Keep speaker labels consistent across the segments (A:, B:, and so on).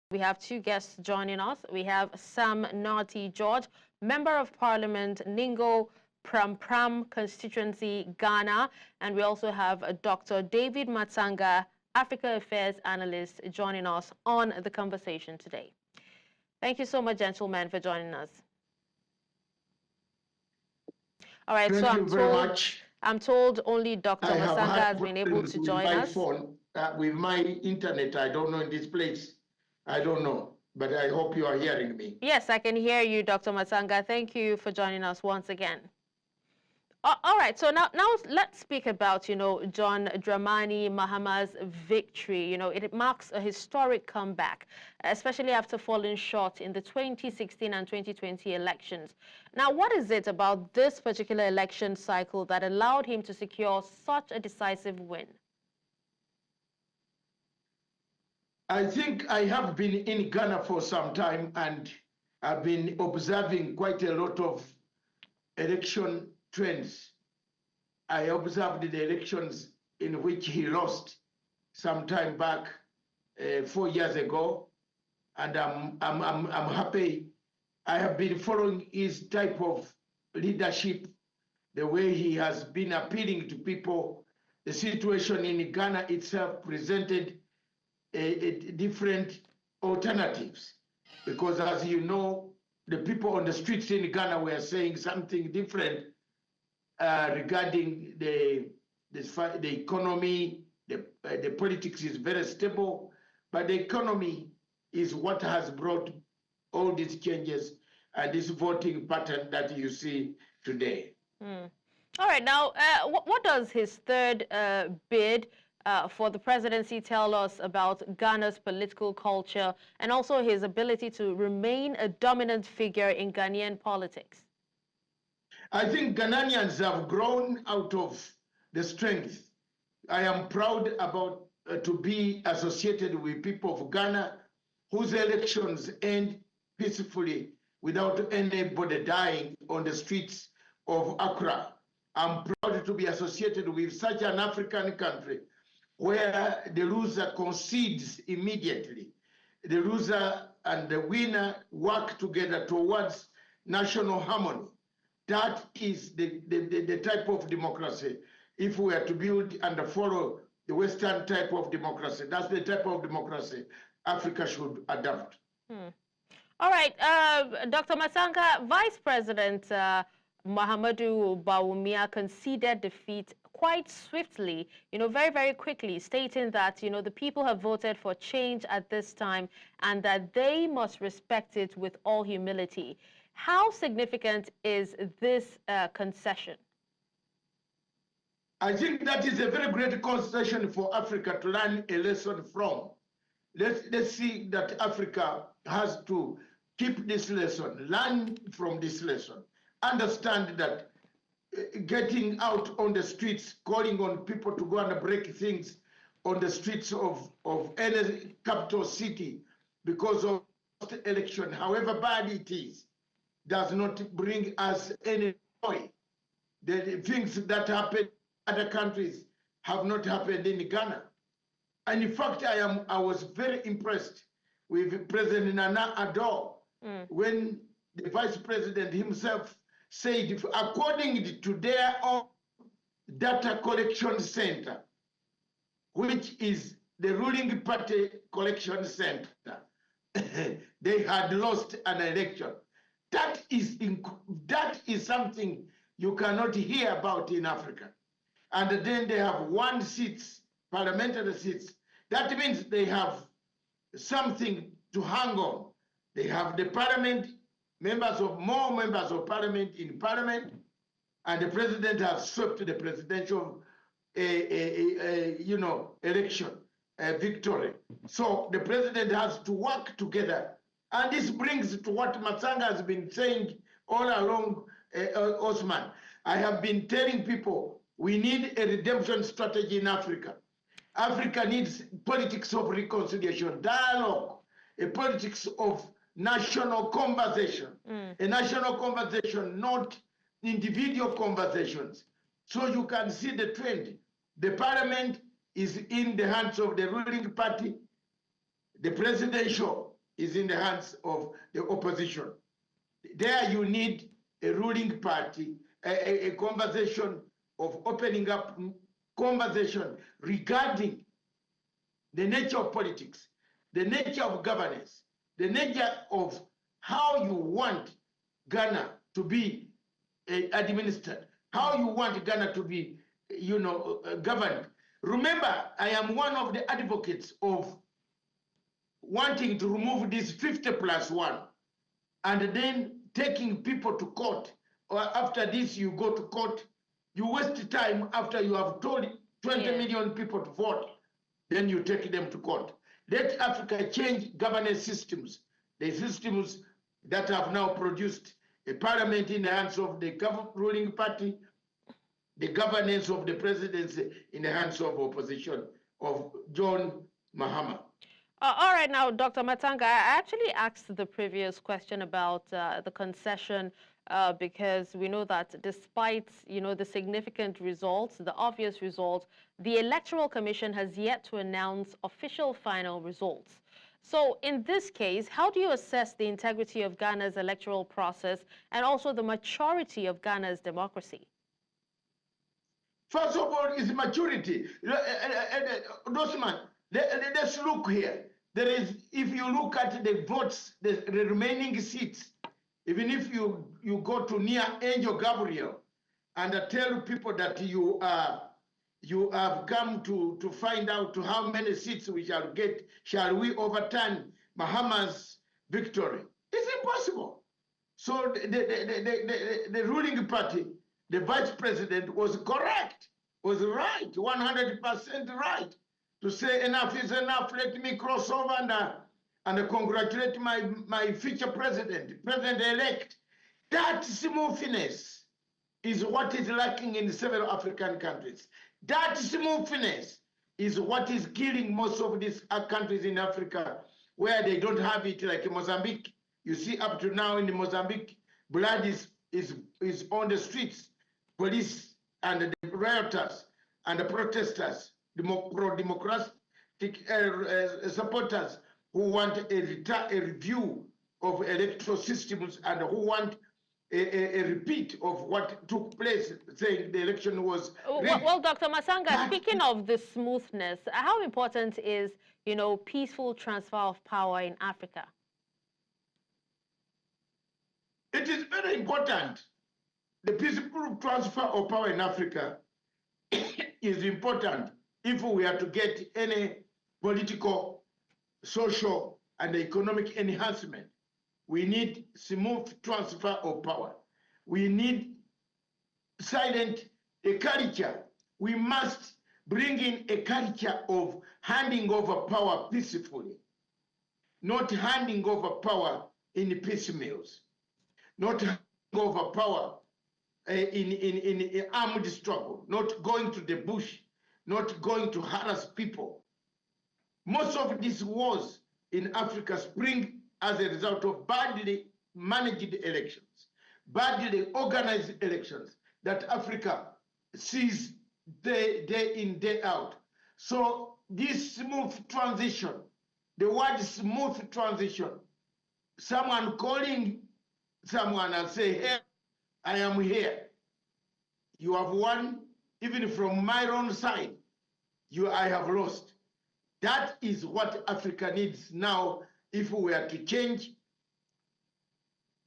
A: We have two guests joining us. We have Sam Nartey-George, Member of Parliament, Ningo Pram constituency, Ghana. And we also have Dr. David Matsanga, Africa Affairs Analyst, joining us on the conversation today. Thank you so much, gentlemen, for joining us. All right,
B: Thank
A: so I'm told only Dr. Matsanga has been able to join us.
B: Phone, with my internet, I don't know in this place. I don't know, but I hope you are hearing me.
A: Yes, I can hear you, Dr. Matsanga. Thank you for joining us once again. All right, so now let's speak about, John Dramani Mahama's victory. It marks a historic comeback, especially after falling short in the 2016 and 2020 elections. Now, what is it about this particular election cycle that allowed him to secure such a decisive win?
B: I think I have been in Ghana for some time, and I've been observing quite a lot of election trends. I observed the elections in which he lost some time back, 4 years ago, and I'm happy. I have been following his type of leadership, the way he has been appealing to people. The situation in Ghana itself presented different alternatives, because as you know, the people on the streets in Ghana were saying something different regarding the economy. The politics is very stable, but the economy is what has brought all these changes and this voting pattern that you see today.
A: All right, now what does his third bid for the presidency tell us about Ghana's political culture and also his ability to remain a dominant figure in Ghanaian politics?
B: I think Ghanaians have grown out of the strength. I am proud about to be associated with people of Ghana whose elections end peacefully without anybody dying on the streets of Accra. I'm proud to be associated with such an African country where the loser concedes immediately. The loser and the winner work together towards national harmony. That is the type of democracy. If we are to build and follow the Western type of democracy, that's the type of democracy Africa should adopt.
A: All right, Dr. Matsanga, Vice President Mahamudu Bawumia conceded defeat quite swiftly, very, very quickly, stating that, the people have voted for change at this time and that they must respect it with all humility. How significant is this concession?
B: I think that is a very great concession for Africa to learn a lesson from. Let's see that Africa has to keep this lesson, learn from this lesson, understand that getting out on the streets, calling on people to go and break things on the streets of any capital city because of the election, however bad it is, does not bring us any joy. The things that happen in other countries have not happened in Ghana. And in fact, I was very impressed with President Nana Addo when the Vice President himself said, according to their own data collection center, which is the ruling party collection center, they had lost an election. That is something you cannot hear about in Africa. And then they have won seats, parliamentary seats. That means they have something to hang on. They have the parliament, more members of parliament in parliament, and the president has swept the presidential, election victory. So the president has to work together. And this brings to what Matsanga has been saying all along, Osman. I have been telling people we need a redemption strategy in Africa. Africa needs politics of reconciliation, dialogue, a politics of national conversation, a national conversation, not individual conversations. So you can see the trend. The parliament is in the hands of the ruling party. The presidential is in the hands of the opposition. There you need a ruling party, a conversation of opening up conversation regarding the nature of politics, the nature of governance, the nature of how you want Ghana to be administered, how you want Ghana to be, governed. Remember, I am one of the advocates of wanting to remove this 50+1 and then taking people to court. Or after this, you go to court, you waste time after you have told 20 million people to vote, then you take them to court. Let Africa change governance systems, the systems that have now produced a parliament in the hands of the ruling party, the governance of the presidency in the hands of opposition, of John Mahama.
A: All right, now, Dr. Matsanga, I actually asked the previous question about the concession because we know that despite, the significant results, the obvious results, the Electoral Commission has yet to announce official final results. So in this case, how do you assess the integrity of Ghana's electoral process and also the maturity of Ghana's democracy?
B: First of all, is maturity. Dosman, let's look here. There is, if you look at the votes, the remaining seats, even if you go to near Angel Gabriel and tell people that you have come to find out how many seats we shall get, shall we overturn Mahama's victory? It's impossible. So the ruling party, the vice president, was correct, was right, 100% right, to say enough is enough, let me cross over and congratulate my future president-elect. That smoothness is what is lacking in several African countries. That smoothness is what is killing most of these countries in Africa, where they don't have it, like Mozambique. You see, up to now in Mozambique, blood is on the streets. Police and the rioters and the protesters, the pro-democratic supporters who want a review of electoral systems and who want a repeat of what took place, saying the election was rigged.
A: Well, Dr. Matsanga, speaking of the smoothness, how important is, peaceful transfer of power in Africa?
B: It is very important. The peaceful transfer of power in Africa is important if we are to get any political, social, and economic enhancement. We need smooth transfer of power. We need a culture. We must bring in a culture of handing over power peacefully, not handing over power in piecemeals, not handing over power in armed struggle, not going to the bush, not going to harass people. Most of these wars in Africa spring as a result of badly managed elections, badly organized elections that Africa sees day in, day out. So this smooth transition, the word smooth transition, someone calling someone and say, hey, I am here. You have won, even from my own side, I have lost. That is what Africa needs now if we are to change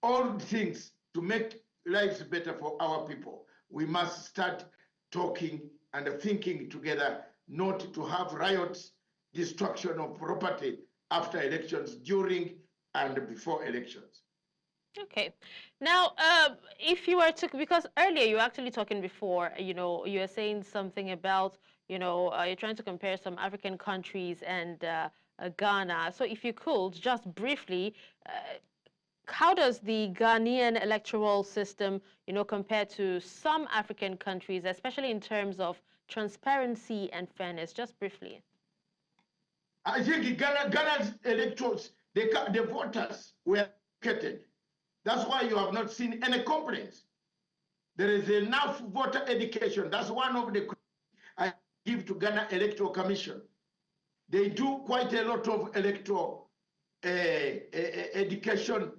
B: all things to make lives better for our people. We must start talking and thinking together, not to have riots, destruction of property after elections, during and before elections.
A: Okay. Now, if you were to, because earlier you were actually talking before, you were saying something about, you're trying to compare some African countries and Ghana. So if you could, just briefly, how does the Ghanaian electoral system, compare to some African countries, especially in terms of transparency and fairness? Just briefly.
B: I think Ghana's electors, the voters were educated. That's why you have not seen any complaints. There is enough voter education. That's one of the I give to Ghana Electoral Commission. They do quite a lot of electoral education,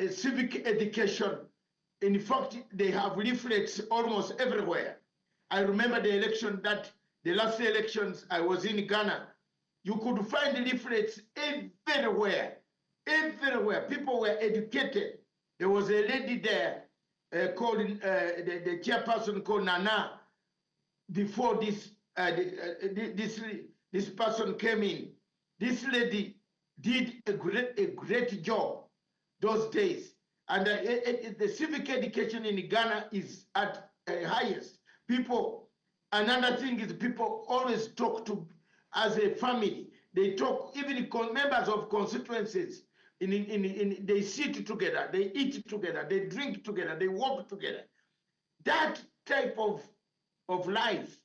B: civic education. In fact, they have leaflets almost everywhere. I remember the last elections I was in Ghana. You could find leaflets everywhere, everywhere. People were educated. There was a lady there called the chairperson called Nana. Before this person came in, this lady did a great job those days. And the civic education in Ghana is at highest. People, another thing is people always talk to as a family. They talk, even members of constituencies, they sit together, they eat together, they drink together, they walk together. That type of life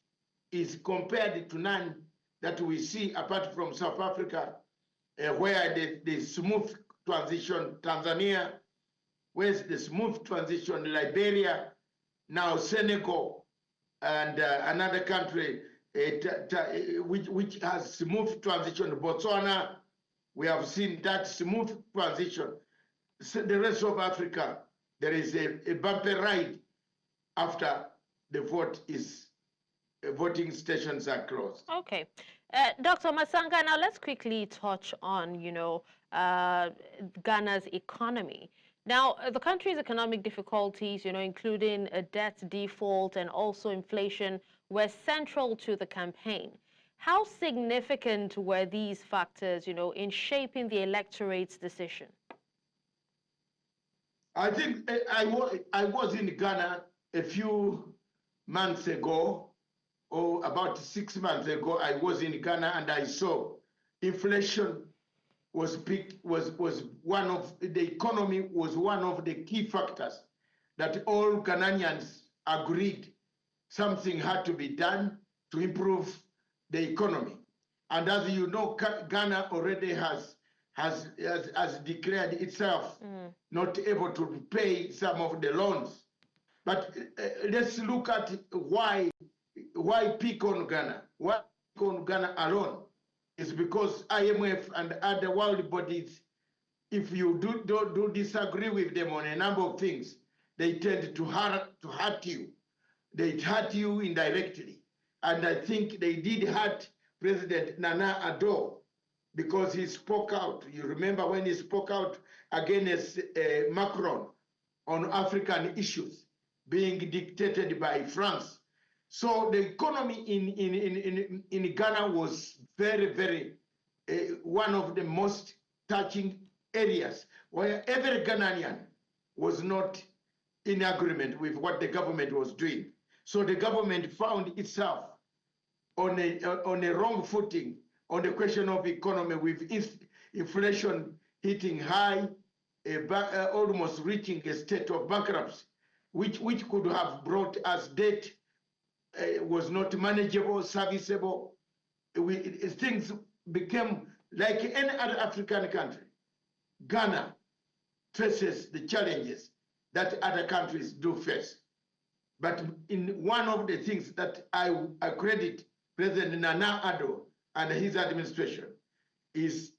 B: is compared to none that we see apart from South Africa, where the smooth transition, Tanzania, where's the smooth transition, Liberia, now Senegal, and another country which has smooth transition, Botswana. We have seen that smooth transition. So the rest of Africa, there is a bumpy ride after the voting stations are closed.
A: Okay. Dr. Matsanga, now let's quickly touch on, Ghana's economy. Now, the country's economic difficulties, including a debt default and also inflation, were central to the campaign. How significant were these factors, in shaping the electorate's decision?
B: I think I was in Ghana a few months ago, or about 6 months ago. I was in Ghana and I saw inflation was one of the economy was one of the key factors that all Ghanaians agreed something had to be done to improve the economy. And as you know, Ghana already has declared itself not able to pay some of the loans. But let's look at why pick on Ghana? Why pick on Ghana alone? It's because IMF and other world bodies, if you do disagree with them on a number of things, they tend to hurt you. They hurt you indirectly. And I think they did hurt President Nana Addo because he spoke out. You remember when he spoke out against Macron on African issues being dictated by France. So the economy in Ghana was very, very one of the most touching areas where every Ghanaian was not in agreement with what the government was doing. So the government found itself on a wrong footing on the question of economy, with inflation hitting high, almost reaching a state of bankruptcy, which could have brought us debt. Was not manageable, serviceable. Things became like any other African country. Ghana faces the challenges that other countries do face. But in one of the things that I credit President Nana Addo and his administration is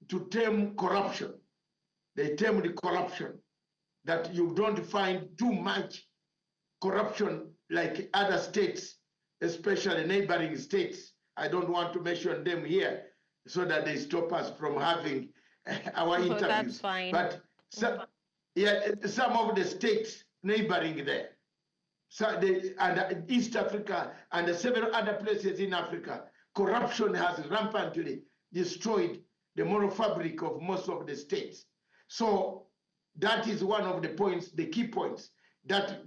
B: to tame corruption. They tame the corruption, that you don't find too much corruption like other states, especially neighboring states. I don't want to mention them here so that they stop us from having our interviews.
A: That's fine.
B: But some of the states neighboring there, and East Africa and several other places in Africa, corruption has rampantly destroyed the moral fabric of most of the states. So that is one of the points, the key points that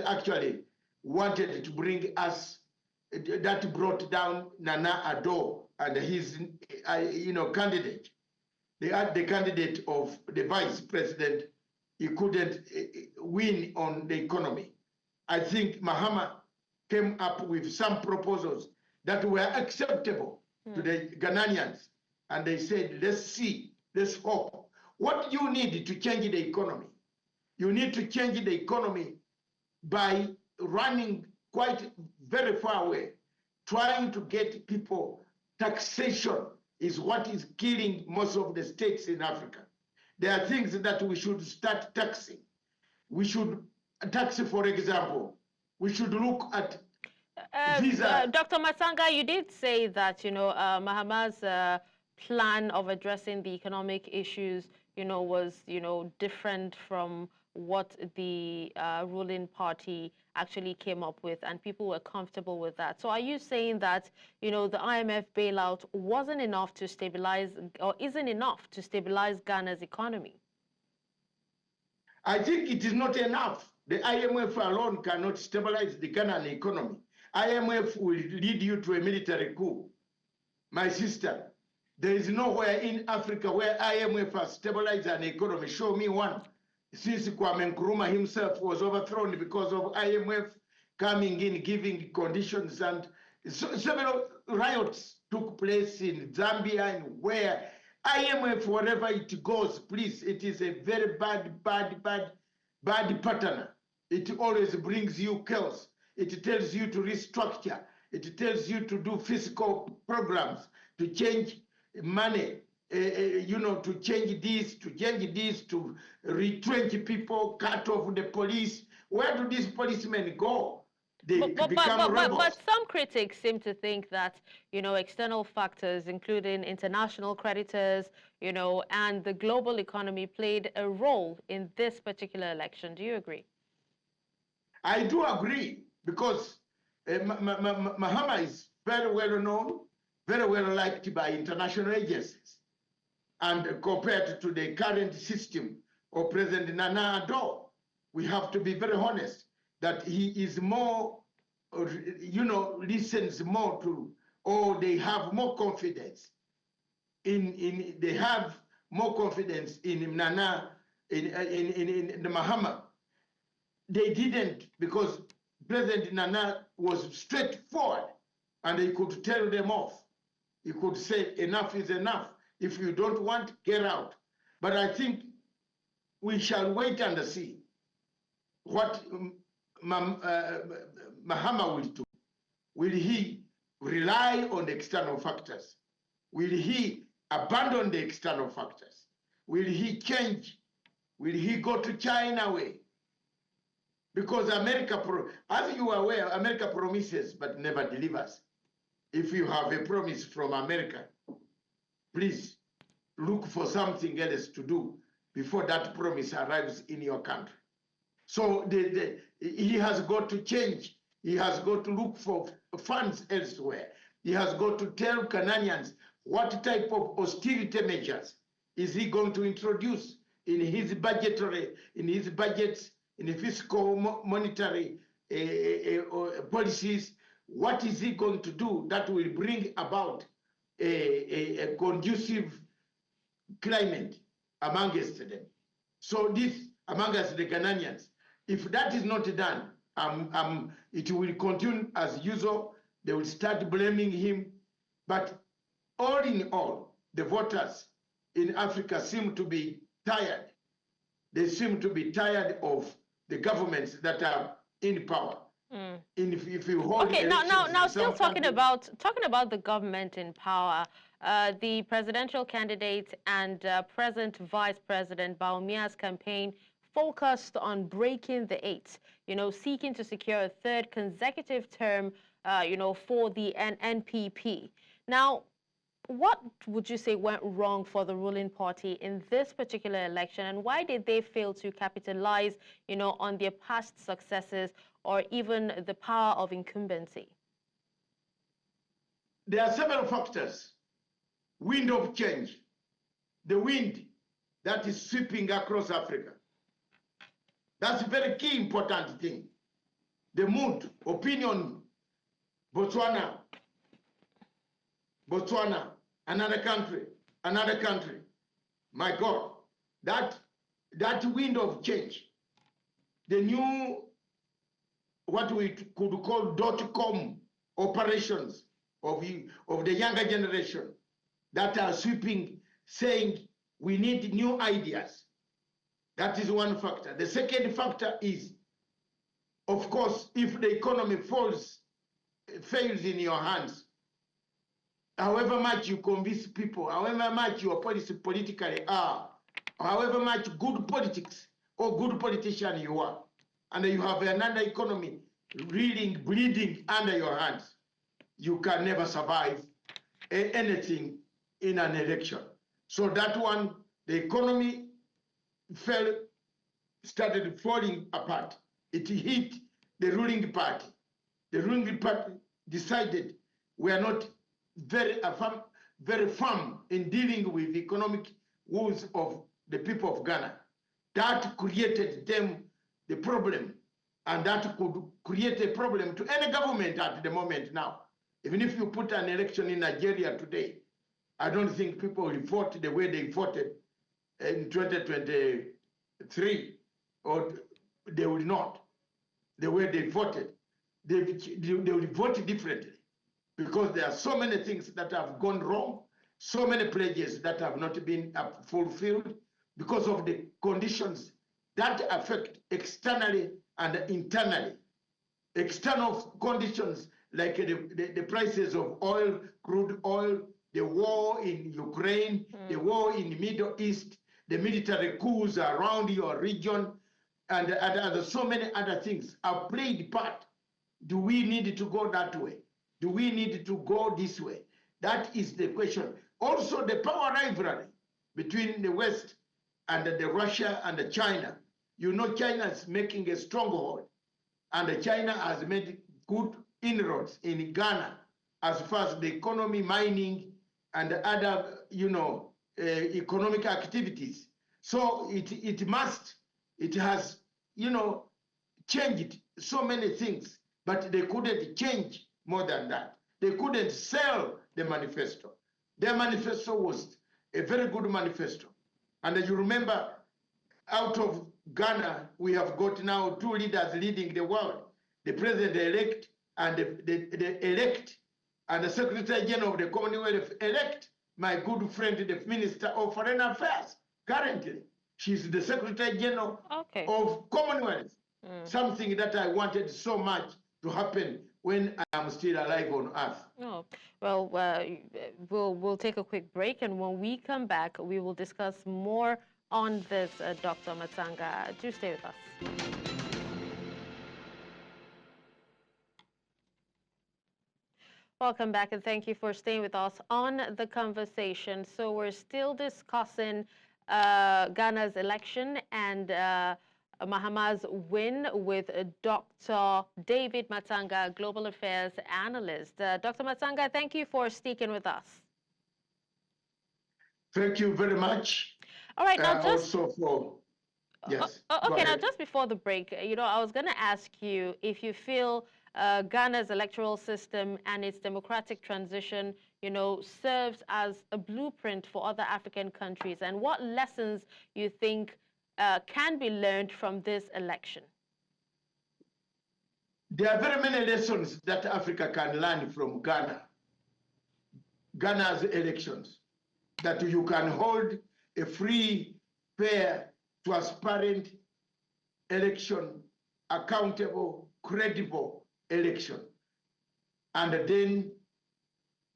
B: actually wanted to bring us, that brought down Nana Addo and his candidate. The candidate of the vice president, he couldn't win on the economy. I think Mahama came up with some proposals that were acceptable to the Ghanaians. And they said, let's see, let's hope. What you need to change the economy? You need to change the economy by running quite very far away, trying to get people taxation is what is killing most of the states in Africa. There are things that we should start taxing. We should tax, for example, we should look at visa.
A: Dr. Matsanga, you did say that, Mahama's plan of addressing the economic issues, was, different from what the ruling party actually came up with, and people were comfortable with that. So are you saying that, the IMF bailout wasn't enough to stabilize, or isn't enough to stabilize Ghana's economy?
B: I think it is not enough. The IMF alone cannot stabilize the Ghanaian economy. IMF will lead you to a military coup. My sister, there is nowhere in Africa where IMF has stabilized an economy. Show me one. Since Kwame Nkrumah himself was overthrown because of IMF coming in, giving conditions, and several riots took place in Zambia and where IMF, wherever it goes, please, it is a very bad partner. It always brings you chaos. It tells you to restructure. It tells you to do fiscal programs, to change money, to change this, to retrench people, cut off the police. Where do these policemen go? They become rebels.
A: But some critics seem to think that, external factors, including international creditors, and the global economy played a role in this particular election. Do you agree?
B: I do agree, because Mahama is very well known, very well liked by international agencies. And compared to the current system of President Nana Addo, we have to be very honest that he is more, listens more to, or they have more confidence they have more confidence in Nana, in the Mahama. They didn't, because President Nana was straightforward and he could tell them off. He could say, enough is enough. If you don't want, get out. But I think we shall wait and see what Mahama will do. Will he rely on the external factors? Will he abandon the external factors? Will he change? Will he go to China way? Because America, as you are aware, America promises but never delivers. If you have a promise from America, please look for something else to do before that promise arrives in your country. So he has got to change. He has got to look for funds elsewhere. He has got to tell Ghanaians what type of austerity measures is he going to introduce in his budgetary, in his budgets, in the fiscal monetary policies. What is he going to do that will bring about a conducive climate amongst them? So this, amongst the Ghanaians, if that is not done, it will continue as usual. They will start blaming him. But all in all, the voters in Africa seem to be tired. They seem to be tired of the governments that are in power.
A: Mm.
B: If you hold
A: now, still talking about the government in power, the presidential candidate and present Vice President Bawumia's campaign focused on breaking the eight, seeking to secure a third consecutive term, for the NPP. Now, what would you say went wrong for the ruling party in this particular election, and why did they fail to capitalize, on their past successes or even the power of incumbency?
B: There are several factors. Wind of change, the wind that is sweeping across Africa. That's a very key important thing. The mood, opinion, Botswana, another country. My God, that wind of change, the new, what we could call .com operations of the younger generation that are sweeping, saying we need new ideas. That is one factor. The second factor is, of course, if the economy fails in your hands, however much you convince people, however much your policy politically are, however much good politics or good politician you are, and you have another economy reeling, bleeding under your hands, you can never survive anything in an election. So that one, the economy started falling apart. It hit the ruling party. The ruling party decided we are not very firm in dealing with economic woes of the people of Ghana. That created them the problem, and that could create a problem to any government at the moment now. Even if you put an election in Nigeria today, I don't think people will vote the way they voted in 2023, or they will not. The way they voted, they will vote differently, because there are so many things that have gone wrong, so many pledges that have not been fulfilled because of the conditions that affect externally and internally. External conditions like the prices of oil, crude oil, the war in Ukraine, the war in the Middle East, the military coups around your region, and so many other things have played part. Do we need to go that way? Do we need to go this way? That is the question. Also, the power rivalry between the West and the Russia and the China. You know, China is making a stronghold, and China has made good inroads in Ghana as far as the economy, mining, and other, economic activities. So it has, changed so many things, but they couldn't change more than that. They couldn't sell the manifesto. Their manifesto was a very good manifesto. And you remember, out of Ghana, we have got now two leaders leading the world, the president-elect and the elect, and the Secretary General of the Commonwealth elect, my good friend, the Minister of Foreign Affairs, currently. She's the Secretary General of Commonwealth, something that I wanted so much to happen when I am still alive on earth.
A: Oh, well, we'll take a quick break, and when we come back, we will discuss more on this, Dr. Matsanga. Do stay with us. Welcome back, and thank you for staying with us on the conversation. So we're still discussing Ghana's election and Mahama's win with Dr. David Matsanga, Global Affairs Analyst. Dr. Matsanga, thank you for speaking with us.
B: Thank you very much.
A: All right, now just
B: also for yes.
A: Okay, now just before the break, I was going to ask you if you feel Ghana's electoral system and its democratic transition, serves as a blueprint for other African countries, and what lessons you think can be learned from this election?
B: There are very many lessons that Africa can learn from Ghana's elections, that you can hold a free, fair, transparent election, accountable, credible election. And then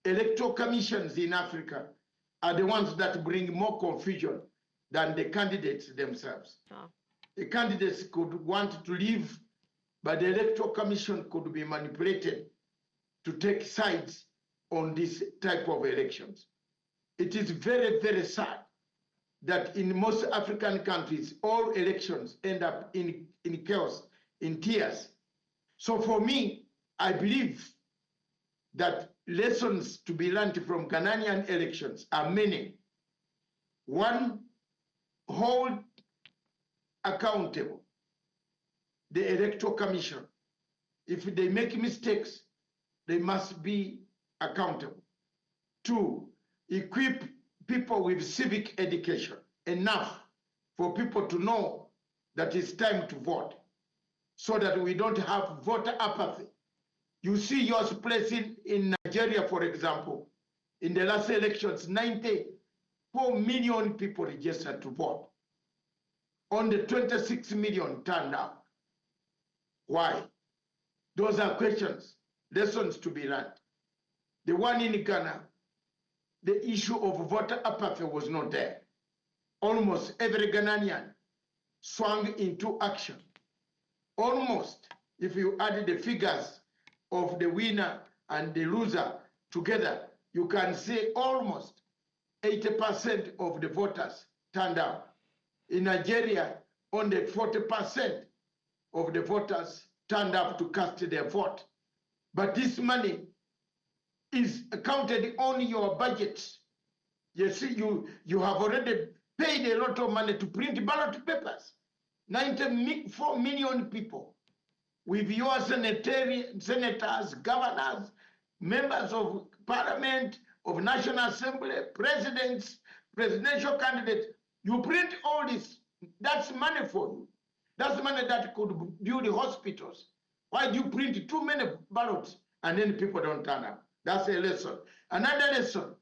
B: electoral commissions in Africa are the ones that bring more confusion than the candidates themselves. Oh. The candidates could want to leave, but the electoral commission could be manipulated to take sides on this type of elections. It is very, very sad that in most African countries, all elections end up in chaos, in tears. So for me, I believe that lessons to be learned from Ghanaian elections are many. One, hold accountable the Electoral Commission. If they make mistakes, they must be accountable. Two, equip people with civic education, enough for people to know that it's time to vote, so that we don't have voter apathy. You see yours placing in Nigeria, for example, in the last elections, 94 million people registered to vote. Only 26 million turned out. Why? Those are questions, lessons to be learned. The one in Ghana, the issue of voter apathy was not there. Almost every Ghanaian swung into action. Almost, if you add the figures of the winner and the loser together, you can say almost 80% of the voters turned out. In Nigeria, only 40% of the voters turned up to cast their vote. But this money is counted on your budget. You see, you have already paid a lot of money to print ballot papers. 94 million people with your senators, governors, members of parliament, of National Assembly, presidents, presidential candidates. You print all this. That's money for you. That's money that could build hospitals. Why do you print too many ballots and then people don't turn up? That's a lesson. Another lesson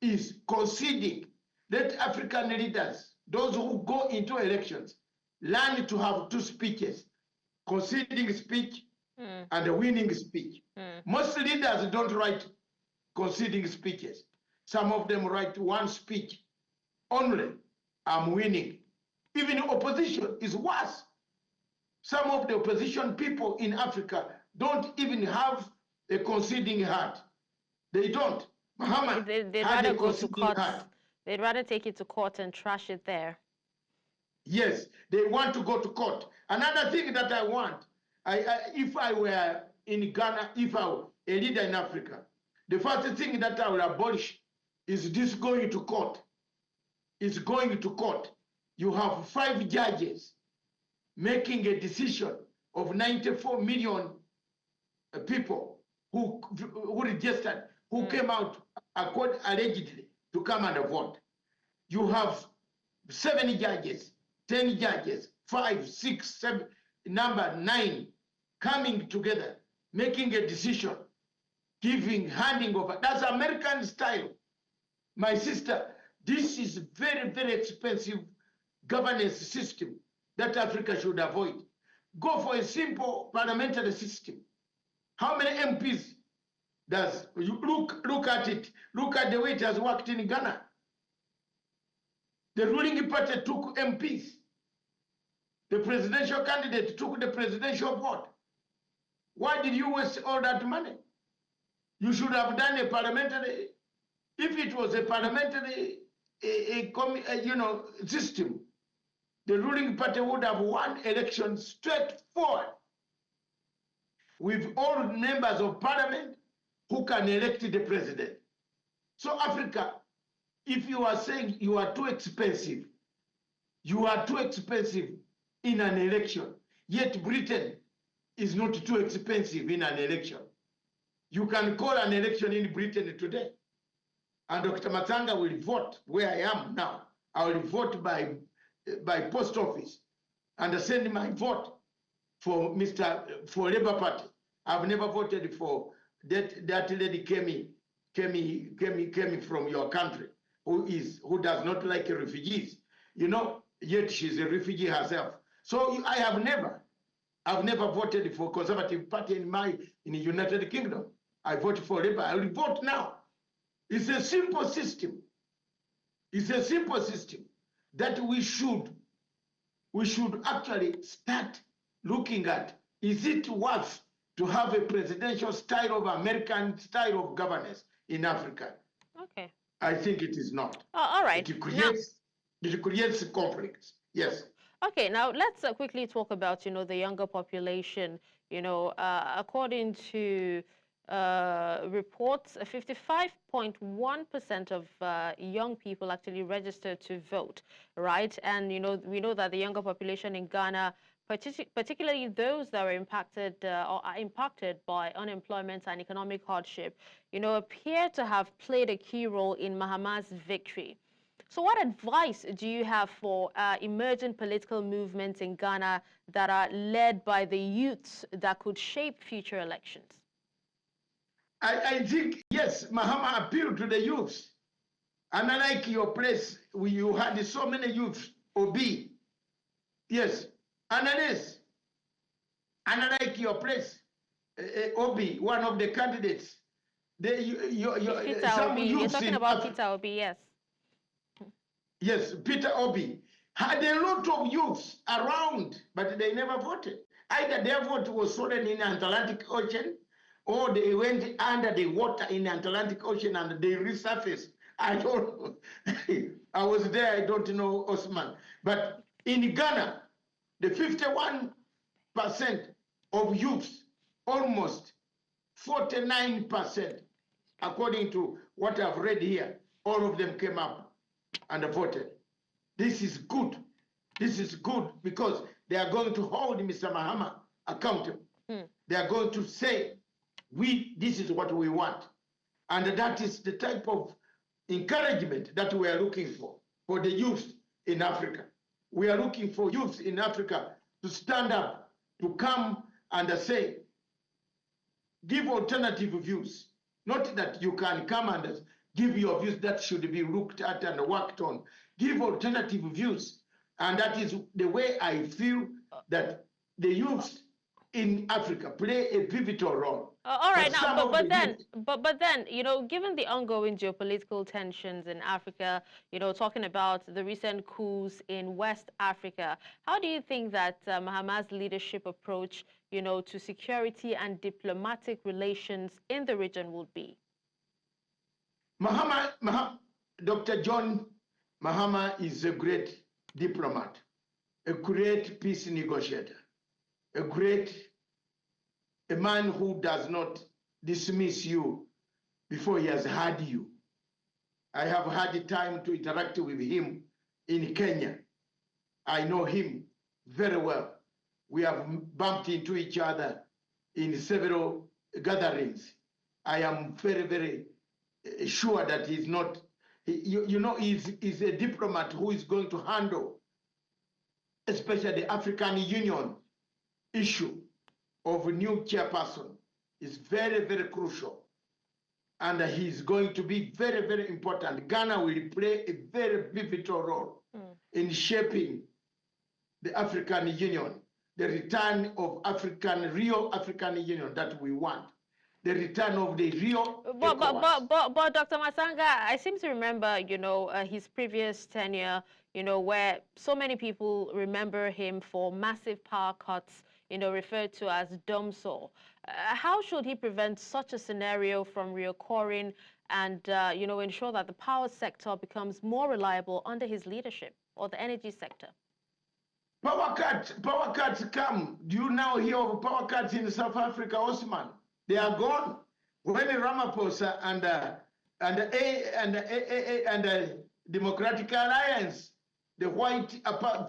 B: is conceding. Let African leaders, those who go into elections, learn to have two speeches, conceding speech and a winning speech. Most leaders don't write conceding speeches. Some of them write one speech only. I'm winning. Even opposition is worse. Some of the opposition people in Africa don't even have a conceding heart. They don't. Mahama
A: They'd
B: had
A: rather
B: a
A: go to
B: conceding
A: court.
B: heart.
A: They'd rather take it to court and trash it there.
B: Yes, they want to go to court. Another thing that I want, if I were in Ghana, if I were a leader in Africa, the first thing that I will abolish is this going to court. It's going to court. You have 5 judges making a decision of 94 million people who registered, who came out allegedly to come and vote. You have 7 judges, 10 judges, 5, 6, 7, number 9 coming together, making a decision, handing over. That's American style. My sister, this is very, very expensive governance system that Africa should avoid. Go for a simple parliamentary system. How many MPs does, you look at it, look at the way it has worked in Ghana. The ruling party took MPs. The presidential candidate took the presidential vote. Why did you waste all that money? You should have done a parliamentary, if it was a parliamentary system, the ruling party would have won elections straightforward with all members of parliament who can elect the president. So Africa, if you are saying you are too expensive in an election, yet Britain is not too expensive in an election. You can call an election in Britain today, and Dr. Matsanga will vote where I am now. I will vote by post office and send my vote for Labour Party. I've never voted for that lady came from your country, who does not like refugees, yet she's a refugee herself. So I've never voted for Conservative Party in the United Kingdom. I voted for Labour. I will vote now. It's a simple system. It's a simple system that we should actually start looking at. Is it worth to have a presidential style of American style of governance in Africa?
A: Okay.
B: I think it is not.
A: Oh, all right.
B: It creates conflicts. Yes.
A: Okay, now let's quickly talk about, the younger population. According to reports, 55.1% of young people actually registered to vote, right? And, we know that the younger population in Ghana, particularly those that are impacted or are impacted by unemployment and economic hardship, appear to have played a key role in Mahama's victory. So what advice do you have for emerging political movements in Ghana that are led by the youths that could shape future elections?
B: I think, yes, Mahama appealed to the youths. And unlike your place, where you had so many youths, OB, yes, analyst. And unlike your place, OB, one of the candidates,
A: Peter
B: some
A: Obi, you're
B: youths
A: talking
B: in
A: about
B: Africa,
A: Peter Obi, yes.
B: yes, Peter Obi, had a lot of youths around, but they never voted. Either their vote was stolen in the Atlantic Ocean, or they went under the water in the Atlantic Ocean and they resurfaced. I don't know. I was there, I don't know, Osman. But in Ghana, the 51% of youths, almost 49%, according to what I've read here, all of them came up and voted. This is good. This is good because they are going to hold Mr. Mahama accountable. They are going to say, this is what we want. And that is the type of encouragement that we are looking for the youth in Africa. We are looking for youth in Africa to stand up, to come and say, give alternative views. Not that you can come and give your views that should be looked at and worked on. Give alternative views. And that is the way I feel that the youth in Africa play a pivotal role.
A: All right, now, but then, you know, given the ongoing geopolitical tensions in Africa, you know, talking about the recent coups in West Africa, how do you think that Mahama's leadership approach, you know, to security and diplomatic relations in the region would be?
B: Dr. John Mahama is a great diplomat, a great peace negotiator, a man who does not dismiss you before he has heard you. I have had the time to interact with him in Kenya. I know him very well. We have bumped into each other in several gatherings. I am very, very sure that he's not, he's a diplomat who is going to handle, especially the African Union issue of a new chairperson is very, very crucial. And he's going to be very, very important. Ghana will play a very pivotal role in shaping the African Union, the return of real African Union that we want, the return of the real
A: But Dr. Matsanga, I seem to remember, you know, his previous tenure, you know, where so many people remember him for massive power cuts, you know, referred to as dumb-saw. How should he prevent such a scenario from reoccurring and, you know, ensure that the power sector becomes more reliable under his leadership, or the energy sector?
B: Power cuts come. Do you now hear of power cuts in South Africa, Osman? They are gone. When Ramaphosa and the Democratic Alliance, the white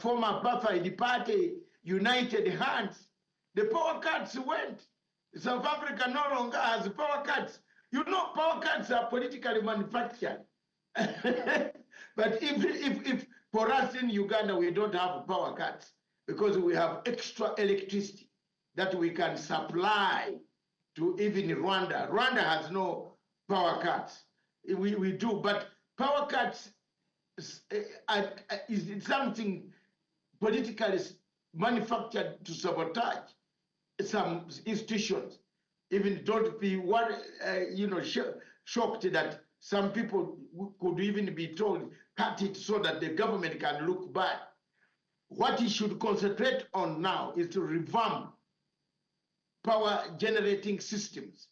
B: former apartheid party, united hands, the power cuts went. South Africa no longer has power cuts. You know, power cuts are politically manufactured. But if for us in Uganda, we don't have power cuts because we have extra electricity that we can supply to even Rwanda. Rwanda has no power cuts. We do, but power cuts is something politically manufactured to sabotage some institutions. Even don't be shocked that some people could even be told, cut it so that the government can look bad. What he should concentrate on now is to revamp power generating systems.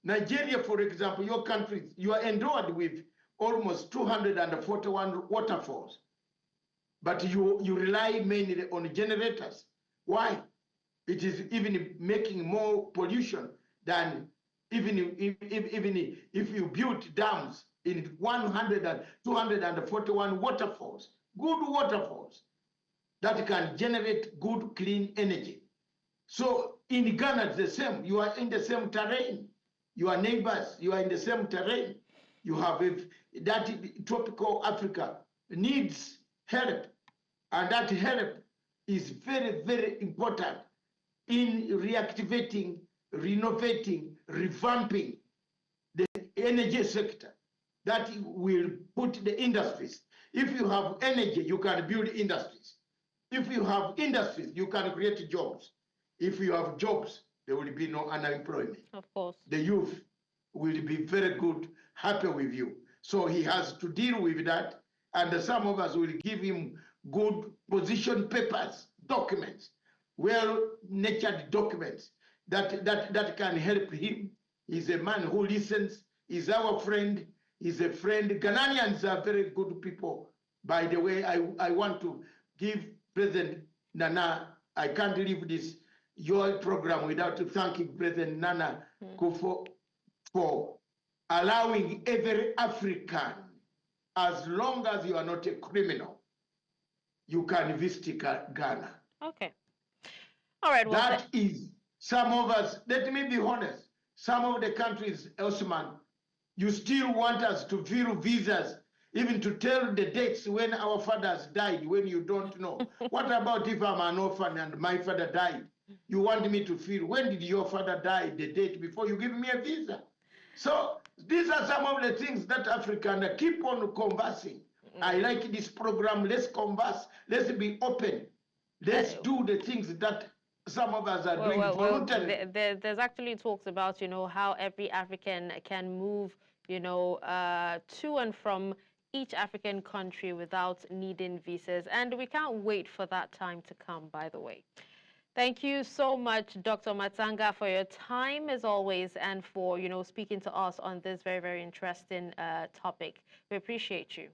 B: Nigeria, for example, your country, you are endowed with almost 241 waterfalls, but you rely mainly on generators. Why? It is even making more pollution than even if you build dams in 241 waterfalls, good waterfalls that can generate good, clean energy. So in Ghana, it's the same. You are in the same terrain. You are neighbors. You are in the same terrain. You have that tropical Africa needs help. And that help is very, very important in reactivating, renovating, revamping the energy sector that will put the industries. If you have energy, you can build industries. If you have industries, you can create jobs. If you have jobs, there will be no unemployment.
A: Of course.
B: The youth will be very good, happy with you. So he has to deal with that. And some of us will give him good position papers, documents, well-natured documents that can help him. He's a man who listens. He's our friend. He's a friend. Ghanaians are very good people. By the way, I want to give President Nana, I can't leave this your program without thanking President Nana Kufuor for allowing every African, as long as you are not a criminal, you can visit Ghana.
A: Okay. All right. Well,
B: that is, some of us, let me be honest, some of the countries, Osman, you still want us to fill visas, even to tell the dates when our fathers died, when you don't know. What about if I'm an orphan and my father died? You want me to fill, when did your father die, the date, before you give me a visa? So these are some of the things that Africans keep on conversing. I like this program. Let's converse. Let's be open. Let's do the things that some of us are doing voluntarily.
A: There's actually talks about, how every African can move, to and from each African country without needing visas. And we can't wait for that time to come, by the way. Thank you so much, Dr. Matsanga, for your time, as always, and for, speaking to us on this very, very interesting topic. We appreciate you.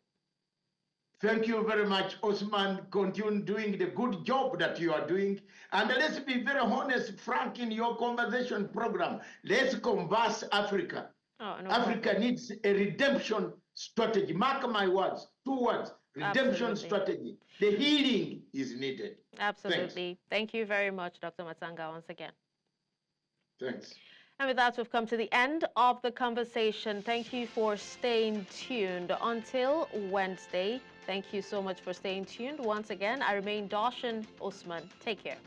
B: Thank you very much, Osman. Continue doing the good job that you are doing. And let's be very honest, frank in your conversation program. Let's converse Africa.
A: Oh, no
B: Africa
A: problem.
B: needs a redemption strategy. Mark my words, 2 words, redemption
A: Absolutely.
B: strategy. The healing is needed.
A: Absolutely.
B: Thanks.
A: Thank you very much, Dr. Matsanga, once again.
B: Thanks.
A: And with that, we've come to the end of the conversation. Thank you for staying tuned. Until Wednesday, thank you so much for staying tuned. Once again, I remain Darshan Osman. Take care.